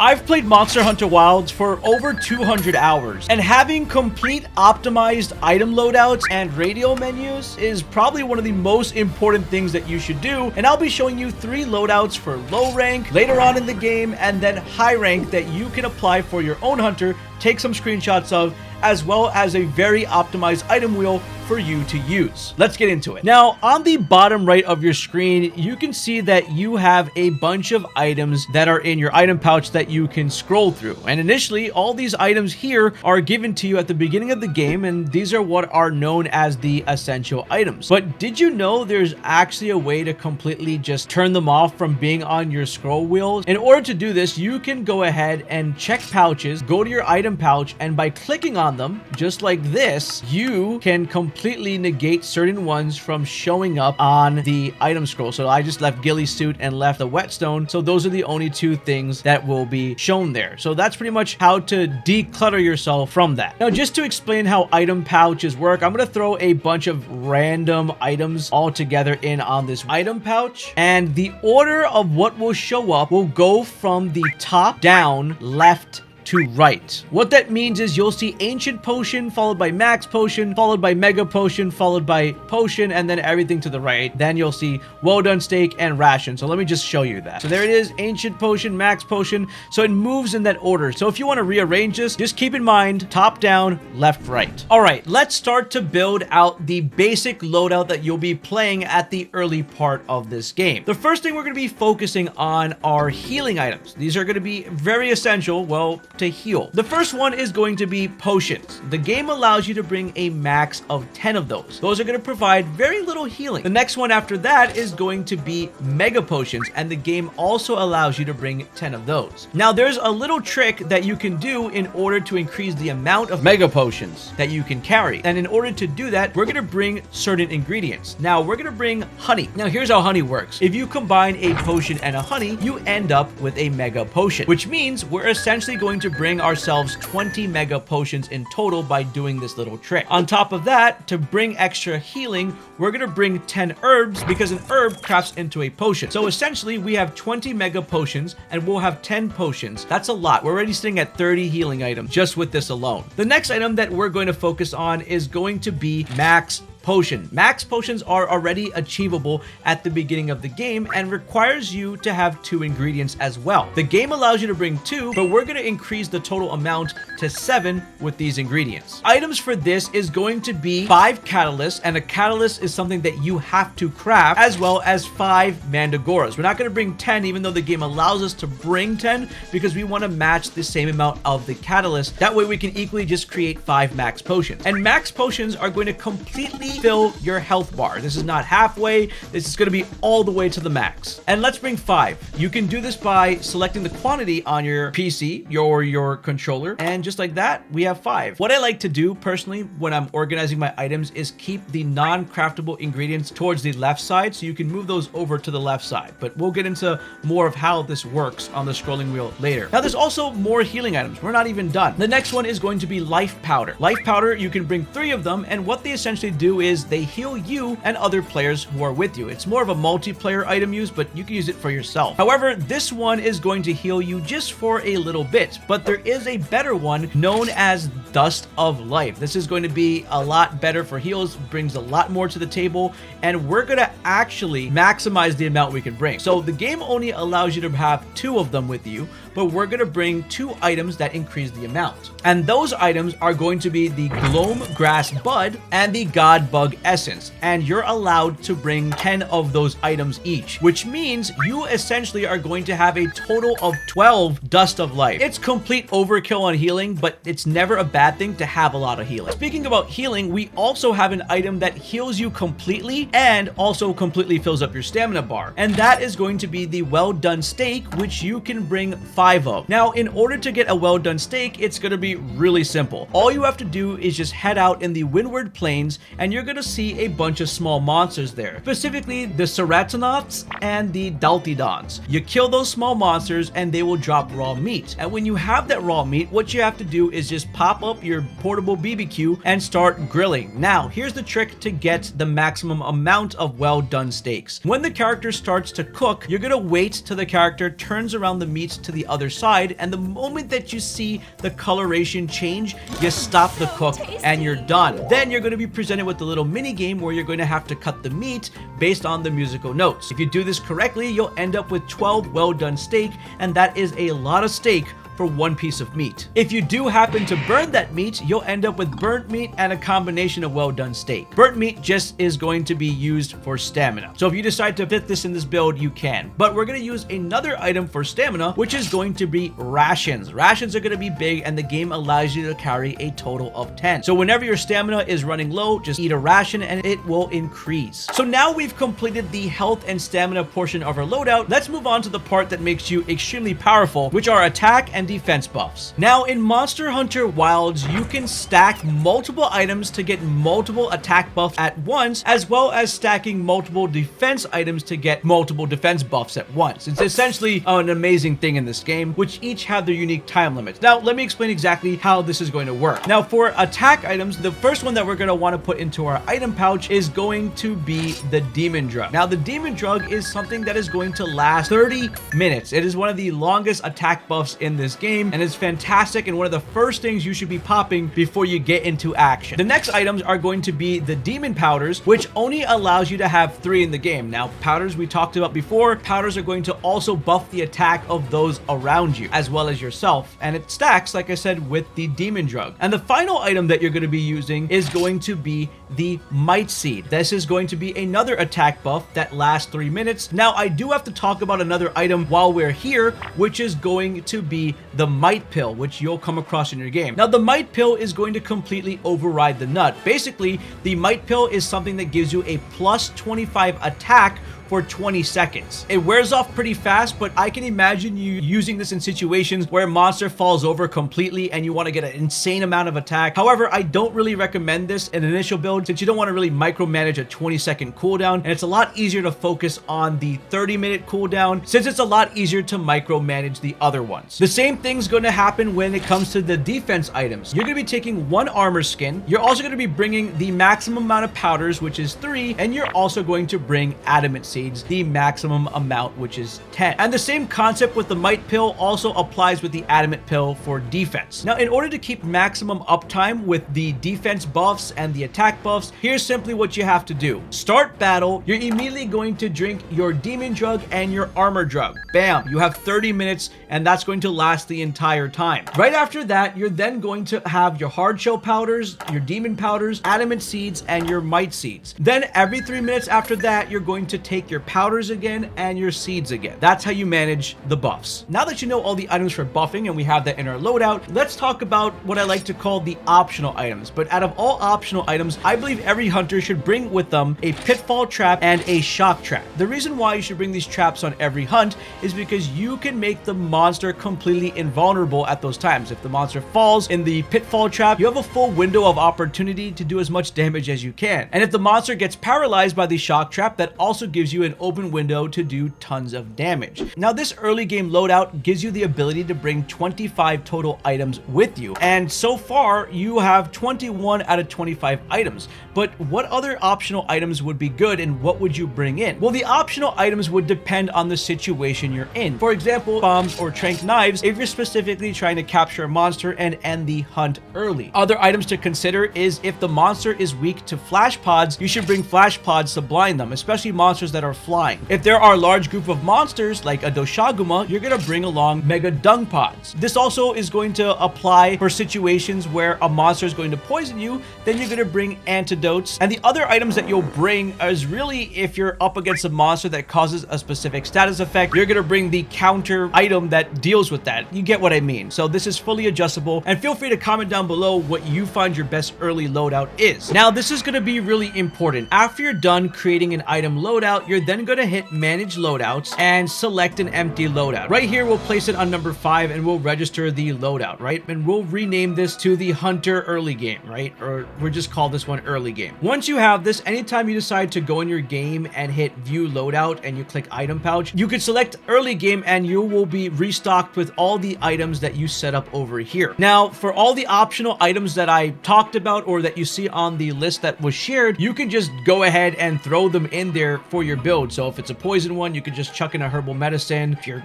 I've played Monster Hunter Wilds for over 200 hours, and having complete optimized item loadouts and radial menus is probably one of the most important things that you should do, and I'll be showing you 3 loadouts for low rank later on in the game, and then high rank that you can apply for your own hunter, take some screenshots of, as well as a very optimized item wheel for you to use. Let's get into it. Now, on the bottom right of your screen, you can see that you have a bunch of items that are in your item pouch that you can scroll through. And initially, all these items here are given to you at the beginning of the game, and these are what are known as the essential items. But did you know there's actually a way to completely just turn them off from being on your scroll wheels? In order to do this, you can go ahead and check pouches, go to your item pouch, and by clicking on them, just like this, you can completely negate certain ones from showing up on the item scroll. So I just left Ghillie suit and left the whetstone. So those are the only 2 things that will be shown there. So that's pretty much how to declutter yourself from that. Now, just to explain how item pouches work, I'm going to throw a bunch of random items all together in on this item pouch. And the order of what will show up will go from the top down, left to right. What that means is you'll see Ancient Potion, followed by Max Potion, followed by Mega Potion, followed by Potion, and then everything to the right. Then you'll see Well Done Steak and Ration. So let me just show you that. So there it is, Ancient Potion, Max Potion. So it moves in that order. So if you want to rearrange this, just keep in mind, top down, left, right. All right, let's start to build out the basic loadout that you'll be playing at the early part of this game. The first thing we're going to be focusing on are healing items. These are going to be very essential, well, to heal. The first one is going to be potions. The game allows you to bring a max of 10 of those. Those are going to provide very little healing. The next one after that is going to be mega potions, and the game also allows you to bring 10 of those. Now, there's a little trick that you can do in order to increase the amount of mega potions that you can carry. And in order to do that, we're going to bring certain ingredients. Now, we're going to bring honey. Now, here's how honey works. If you combine a potion and a honey, you end up with a mega potion, which means we're essentially going to bring ourselves 20 mega potions in total by doing this little trick. On top of that, to bring extra healing, we're going to bring 10 herbs because an herb crafts into a potion. So essentially, we have 20 mega potions and we'll have 10 potions. That's a lot. We're already sitting at 30 healing items just with this alone. The next item that we're going to focus on is going to be Max Potion. Max potions are already achievable at the beginning of the game and requires you to have 2 ingredients as well. The game allows you to bring 2, but we're going to increase the total amount to 7 with these ingredients. Items for this is going to be 5 catalysts, and a catalyst is something that you have to craft, as well as 5 mandragoras. We're not going to bring 10, even though the game allows us to bring 10, because we want to match the same amount of the catalyst. That way we can equally just create 5 max potions. And max potions are going to completely fill your health bar. This is not halfway. This is going to be all the way to the max. And let's bring 5. You can do this by selecting the quantity on your PC, your controller, and just like that, we have 5. What I like to do personally when I'm organizing my items is keep the non-craftable ingredients towards the left side, so you can move those over to the left side. But we'll get into more of how this works on the scrolling wheel later. Now, there's also more healing items. We're not even done. The next one is going to be life powder. Life powder, you can bring 3 of them, and what they essentially do is they heal you and other players who are with you. It's more of a multiplayer item use, but you can use it for yourself. However, this one is going to heal you just for a little bit, but there is a better one known as Dust of Life. This is going to be a lot better for heals, brings a lot more to the table, and we're going to actually maximize the amount we can bring. So the game only allows you to have 2 of them with you, but we're going to bring 2 items that increase the amount. And those items are going to be the Gloam Grass Bud and the God Bug Essence. And you're allowed to bring 10 of those items each, which means you essentially are going to have a total of 12 Dust of Life. It's complete overkill on healing, but it's never a bad thing to have a lot of healing. Speaking about healing, we also have an item that heals you completely and also completely fills up your stamina bar. And that is going to be the Well Done Steak, which you can bring 5 of. Now, in order to get a Well Done Steak, it's going to be really simple. All you have to do is just head out in the Windward Plains, and you're you're gonna see a bunch of small monsters there, specifically the Ceratonauts and the Daltidons. You kill those small monsters and they will drop raw meat. And when you have that raw meat, what you have to do is just pop up your portable BBQ and start grilling. Now, here's the trick to get the maximum amount of well done steaks. When the character starts to cook, you're gonna wait till the character turns around the meat to the other side, and the moment that you see the coloration change, you stop the cook and you're done. Then you're going to be presented with a little mini game where you're going to have to cut the meat based on the musical notes. If you do this correctly, you'll end up with 12 well done steak, and that is a lot of steak for one piece of meat. If you do happen to burn that meat, you'll end up with burnt meat and a combination of well done steak. Burnt meat just is going to be used for stamina. So if you decide to fit this in this build, you can. But we're going to use another item for stamina, which is going to be rations. Rations are going to be big, and the game allows you to carry a total of 10. So whenever your stamina is running low, just eat a ration and it will increase. So now we've completed the health and stamina portion of our loadout. Let's move on to the part that makes you extremely powerful, which are attack and defense buffs. Now, in Monster Hunter Wilds, you can stack multiple items to get multiple attack buffs at once, as well as stacking multiple defense items to get multiple defense buffs at once. It's essentially an amazing thing in this game, which each have their unique time limits. Now, let me explain exactly how this is going to work. Now, for attack items, the first one that we're going to want to put into our item pouch is going to be the Demon Drug. Now, the Demon Drug is something that is going to last 30 minutes. It is one of the longest attack buffs in this game, and it's fantastic and one of the first things you should be popping before you get into action. The next items are going to be the Demon Powders, which only allows you to have 3 in the game. Now, powders we talked about before. Powders are going to also buff the attack of those around you, as well as yourself, and it stacks, like I said, with the Demon Drug. And the final item that you're going to be using is going to be the Might Seed. This is going to be another attack buff that lasts 3 minutes. Now, I do have to talk about another item while we're here, which is going to be the Might Pill, which you'll come across in your game. Now, the Might Pill is going to completely override the nut. Basically, the Might Pill is something that gives you a plus 25 attack for 20 seconds. It wears off pretty fast, but I can imagine you using this in situations where a monster falls over completely and you want to get an insane amount of attack. However, I don't really recommend this in an initial build, since you don't want to really micromanage a 20-second cooldown, and it's a lot easier to focus on the 30-minute cooldown, since it's a lot easier to micromanage the other ones. The same thing's going to happen when it comes to the defense items. You're going to be taking 1 armor skin. You're also going to be bringing the maximum amount of powders, which is 3, and you're also going to bring adamant seeds, the maximum amount, which is 10. And the same concept with the Might Pill also applies with the Adamant Pill for defense. Now, in order to keep maximum uptime with the defense buffs and the attack buffs, here's simply what you have to do. Start battle, you're immediately going to drink your Demon Drug and your Armor Drug. Bam! You have 30 minutes, and that's going to last the entire time. Right after that, you're then going to have your Hard Shell Powders, your Demon Powders, Adamant Seeds, and your Might Seeds. Then every 3 minutes after that, you're going to take your powders again and your seeds again. That's how you manage the buffs. Now that you know all the items for buffing and we have that in our loadout, let's talk about what I like to call the optional items. But out of all optional items, I believe every hunter should bring with them a pitfall trap and a shock trap. The reason why you should bring these traps on every hunt is because you can make the monster completely invulnerable at those times. If the monster falls in the pitfall trap, you have a full window of opportunity to do as much damage as you can. And if the monster gets paralyzed by the shock trap, that also gives you an open window to do tons of damage. Now, this early game loadout gives you the ability to bring 25 total items with you, and so far you have 21 out of 25 items. But what other optional items would be good, and what would you bring in? Well, the optional items would depend on the situation you're in. For example, bombs or trank knives if you're specifically trying to capture a monster and end the hunt early. Other items to consider is if the monster is weak to flash pods, you should bring flash pods to blind them, especially monsters that are flying. If there are a large group of monsters like a Doshaguma, you're going to bring along Mega Dung Pods. This also is going to apply for situations where a monster is going to poison you, then you're going to bring antidotes. And the other items that you'll bring is really if you're up against a monster that causes a specific status effect, you're going to bring the counter item that deals with that. You get what I mean. So this is fully adjustable, and feel free to comment down below what you find your best early loadout is. Now, this is going to be really important. After you're done creating an item loadout, you're then going to hit manage loadouts and select an empty loadout. Right here, we'll place it on number 5 and we'll register the loadout, right? And we'll rename this to the Hunter early game, right? Or we'll just call this one early game. Once you have this, anytime you decide to go in your game and hit view loadout and you click item pouch, you could select early game and you will be restocked with all the items that you set up over here. Now, for all the optional items that I talked about or that you see on the list that was shared, you can just go ahead and throw them in there for your build. So if it's a poison one, you could just chuck in a herbal medicine. If you're,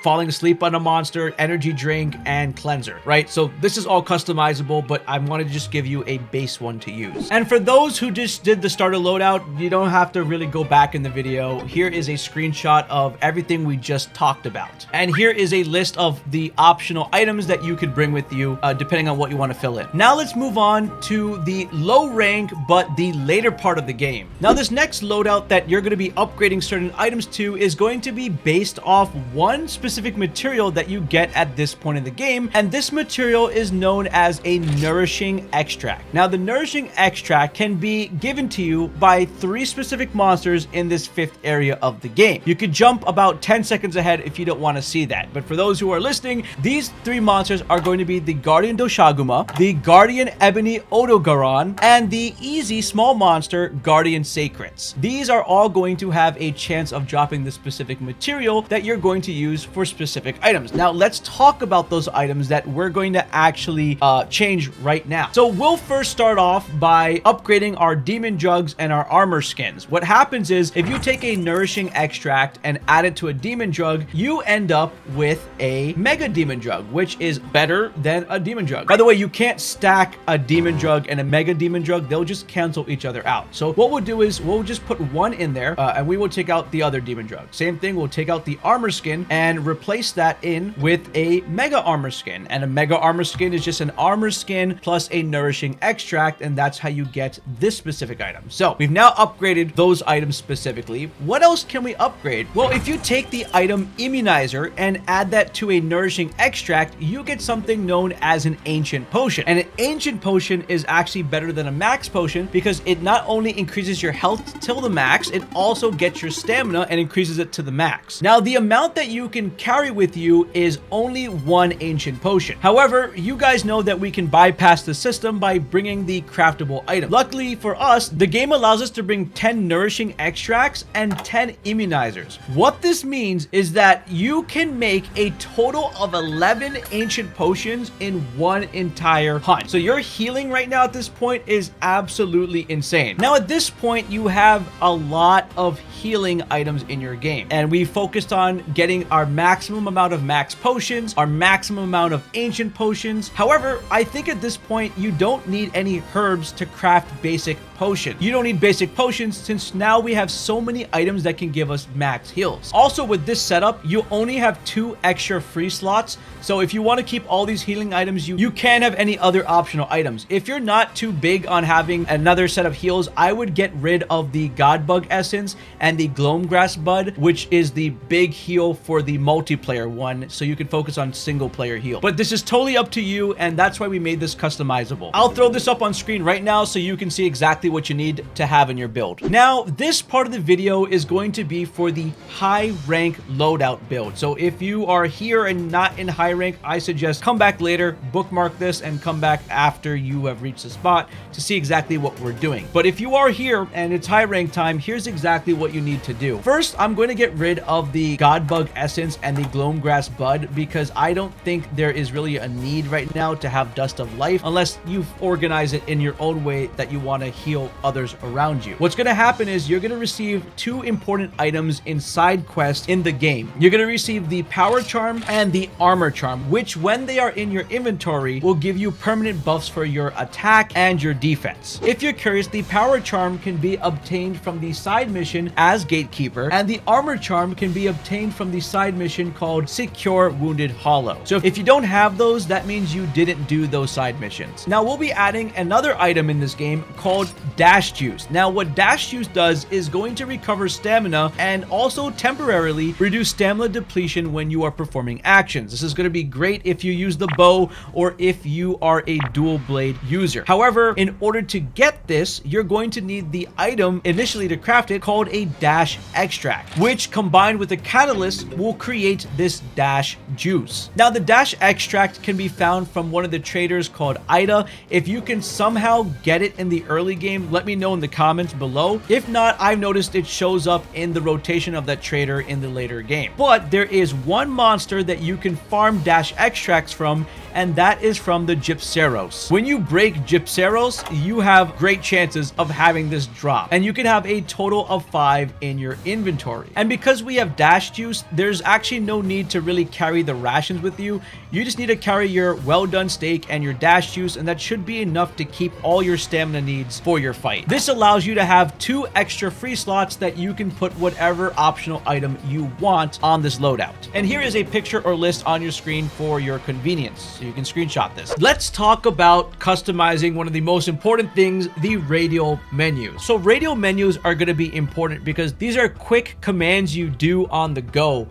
falling asleep on a monster, energy drink, and cleanser, right? So this is all customizable, but I wanted to just give you a base one to use. And for those who just did the starter loadout, you don't have to really go back in the video. Here is a screenshot of everything we just talked about. And here is a list of the optional items that you could bring with you, depending on what you want to fill in. Now let's move on to the low rank, but the later part of the game. Now this next loadout that you're going to be upgrading certain items to is going to be based off one specific material that you get at this point in the game, and this material is known as a Nourishing extract. Now the Nourishing extract can be given to you by 3 specific monsters in this 5th area of the game. You could jump about 10 seconds ahead if you don't want to see that, but for those who are listening, these 3 monsters are going to be the Guardian Doshaguma, the Guardian Ebony Odogaron, and the easy small monster Guardian Sacrets. These are all going to have a chance of dropping the specific material that you're going to use for specific items. Now let's talk about those items that we're going to actually change right now. So we'll first start off by upgrading our demon jugs and our armor skins. What happens is if you take a Nourishing extract and add it to a demon jug, you end up with a mega demon jug, which is better than a demon jug. By the way, you can't stack a demon jug and a mega demon jug. They'll just cancel each other out. So what we'll do is we'll just put one in there and we will take out the other demon jug. Same thing, we'll take out the armor skin and replace that in with a mega armor skin. And a mega armor skin is just an armor skin plus a Nourishing extract, and that's how you get this specific item. So we've now upgraded those items specifically. What else can we upgrade? Well, if you take the item Immunizer and add that to a Nourishing extract, you get something known as an Ancient Potion. And an Ancient Potion is actually better than a Max Potion because it not only increases your health till the max, it also gets your stamina and increases it to the max. Now, the amount that you can carry with you is only 1 Ancient Potion. However, you guys know that we can bypass the system by bringing the craftable item. Luckily for us, the game allows us to bring 10 Nourishing extracts and 10 Immunizers. What this means is that you can make a total of 11 Ancient Potions in one entire hunt. So your healing right now at this point is absolutely insane. Now at this point, you have a lot of healing items in your game, and we focused on getting our maximum amount of max potions, our maximum amount of ancient potions. However, I think at this point you don't need any herbs to craft basic potions. You don't need basic potions since now we have so many items that can give us max heals. Also, with this setup, you only have 2 extra free slots. So if you want to keep all these healing items, you can have any other optional items. If you're not too big on having another set of heals, I would get rid of the God Bug Essence and the Gloamgrass Bud, which is the big heal for the multiplayer one, so you can focus on single player heal. But this is totally up to you, and that's why we made this customizable. I'll throw this up on screen right now so you can see exactly what you need to have in your build. Now, this part of the video is going to be for the high rank loadout build. So if you are here and not in high rank, I suggest come back later, bookmark this, and come back after you have reached the spot to see exactly what we're doing. But if you are here and it's high rank time, here's exactly what you need to do. First, I'm going to get rid of the God Bug Essence and the Gloamgrass Bud because I don't think there is really a need right now to have Dust of Life unless you organize it in your own way that you want to heal others around you. What's going to happen is you're going to receive 2 important items in side quests in the game. You're going to receive the Power Charm and the Armor Charm, which when they are in your inventory will give you permanent buffs for your attack and your defense. If you're curious, the Power Charm can be obtained from the side mission as Gatekeeper, and the Armor Charm can be obtained from the side mission called Secure Wounded Hollow. So if you don't have those, that means you didn't do those side missions. Now we'll be adding another item in this game called Dash Juice. Now what Dash Juice does is going to recover stamina and also temporarily reduce stamina depletion when you are performing actions. This is going to be great if you use the bow or if you are a dual blade user. However, in order to get this, you're going to need the item initially to craft it called a dash extract, which combined with the catalyst will create this dash juice. Now the dash extract can be found from one of the traders called Ida. If you can somehow get it in the early game, let me know in the comments below. If not, I've noticed it shows up in the rotation of that trader in the later game. But there is one monster that you can farm dash extracts from, and that is from the Gypceros. When you break Gypceros, you have great chances of having this drop, and you can have a total of 5 in your inventory. And because we have dash juice, there's actually no need to really carry the rations with you. You just need to carry your well done steak and your dash juice, and that should be enough to keep all your stamina needs for your fight. This allows you to have 2 extra free slots that you can put whatever optional item you want on this loadout. And here is a picture or list on your screen for your convenience, so you can screenshot this. Let's talk about customizing one of the most important things, the radial menus. So radial menus are going to be important because these are quick commands you do on the go,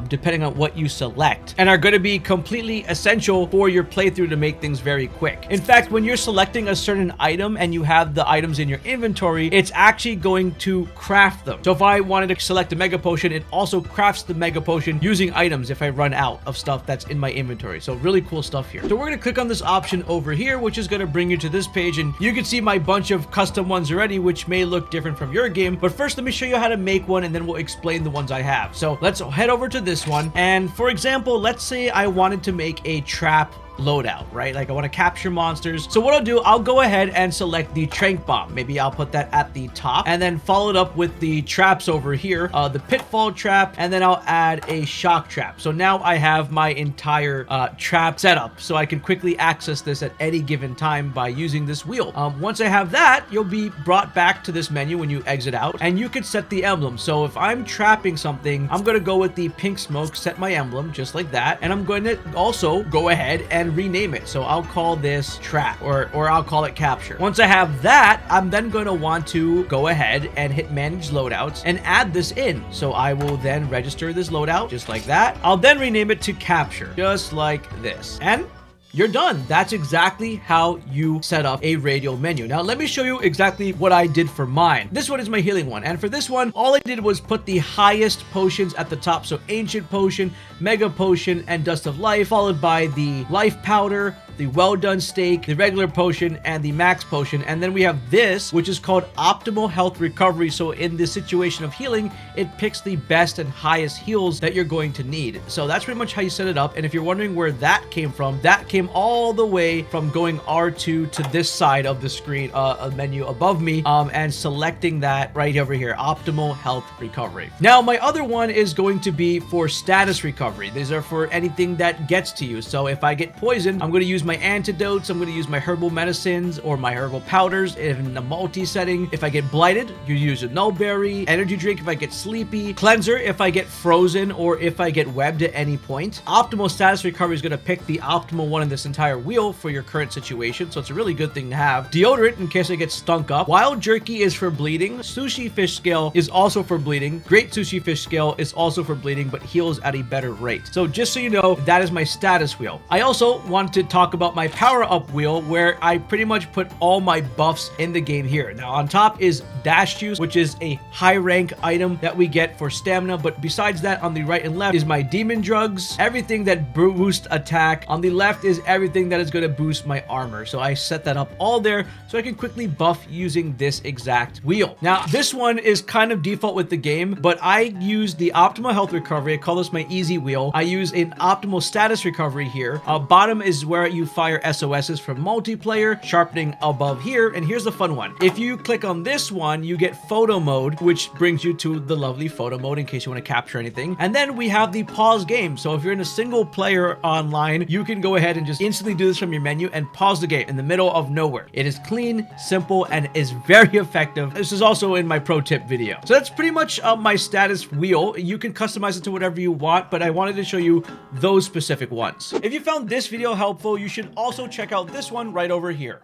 depending on what you select, and are going to be completely essential for your playthrough to make things very quick. In fact, when you're selecting a certain item and you have the items in your inventory, it's actually going to craft them. So if I wanted to select a mega potion, it also crafts the mega potion using items if I run out of stuff that's in my inventory. So really cool stuff here. So we're going to click on this option over here, which is going to bring you to this page, and you can see my bunch of custom ones already, which may look different from your game. But first, let me show you how to make one, and then we'll explain the ones I have. So let's head over to this one, and for example, let's say I wanted to make a trap loadout, right? Like I want to capture monsters. So what I'll do, I'll go ahead and select the trank bomb. Maybe I'll put that at the top, and then follow it up with the traps over here, the pitfall trap, and then I'll add a shock trap. So now I have my entire trap setup, so I can quickly access this at any given time by using this wheel. Once I have that, you'll be brought back to this menu when you exit out, and you can set the emblem. So if I'm trapping something, I'm going to go with the pink smoke, set my emblem just like that, and I'm going to also go ahead and rename it. So I'll call this trap, or I'll call it capture. Once I have that, I'm then going to want to go ahead and hit manage loadouts and add this in. So I will then register this loadout just like that. I'll then rename it to capture just like this, and you're done. That's exactly how you set up a radial menu. Now, let me show you exactly what I did for mine. This one is my healing one. And for this one, all I did was put the highest potions at the top. So Ancient Potion, Mega Potion, and Dust of Life, followed by the Life Powder, the Well Done Steak, the Regular Potion, and the Max Potion. And then we have this, which is called Optimal Health Recovery. So in this situation of healing, it picks the best and highest heals that you're going to need. So that's pretty much how you set it up. And if you're wondering where that came from, that came all the way from going R2 to this side of the screen, a menu above me, and selecting that right over here, Optimal Health Recovery. Now, my other one is going to be for status recovery. These are for anything that gets to you. So if I get poisoned, I'm going to use my antidotes, I'm going to use my herbal medicines or my herbal powders in the multi setting. If I get blighted, you use a nullberry, energy drink if I get sleepy, cleanser if I get frozen or if I get webbed at any point. Optimal status recovery is going to pick the optimal one in this entire wheel for your current situation, so it's a really good thing to have. Deodorant in case I get stunk up. Wild jerky is for bleeding. Sushi fish scale is also for bleeding. Great sushi fish scale is also for bleeding, but heals at a better rate. So just so you know, that is my status wheel. I also want to talk about my power up wheel, where I pretty much put all my buffs in the game here. Now on top is dash juice, which is a high rank item that we get for stamina, but besides that, on the right and left is my demon drugs, everything that boosts attack. On the left is everything that is going to boost my armor. So I set that up all there so I can quickly buff using this exact wheel. Now this one is kind of default with the game, but I use the optimal health recovery. I call this my easy wheel. I use an optimal status recovery here. Bottom is where you fire SOSs for multiplayer, sharpening above here. And here's the fun one. If you click on this one, you get photo mode, which brings you to the lovely photo mode in case you want to capture anything. And then we have the pause game. So if you're in a single player online, you can go ahead and just instantly do this from your menu and pause the game in the middle of nowhere. It is clean, simple, and is very effective. This is also in my pro tip video. So that's pretty much my status wheel. You can customize it to whatever you want, but I wanted to show you those specific ones. If you found this video helpful, you should also check out this one right over here.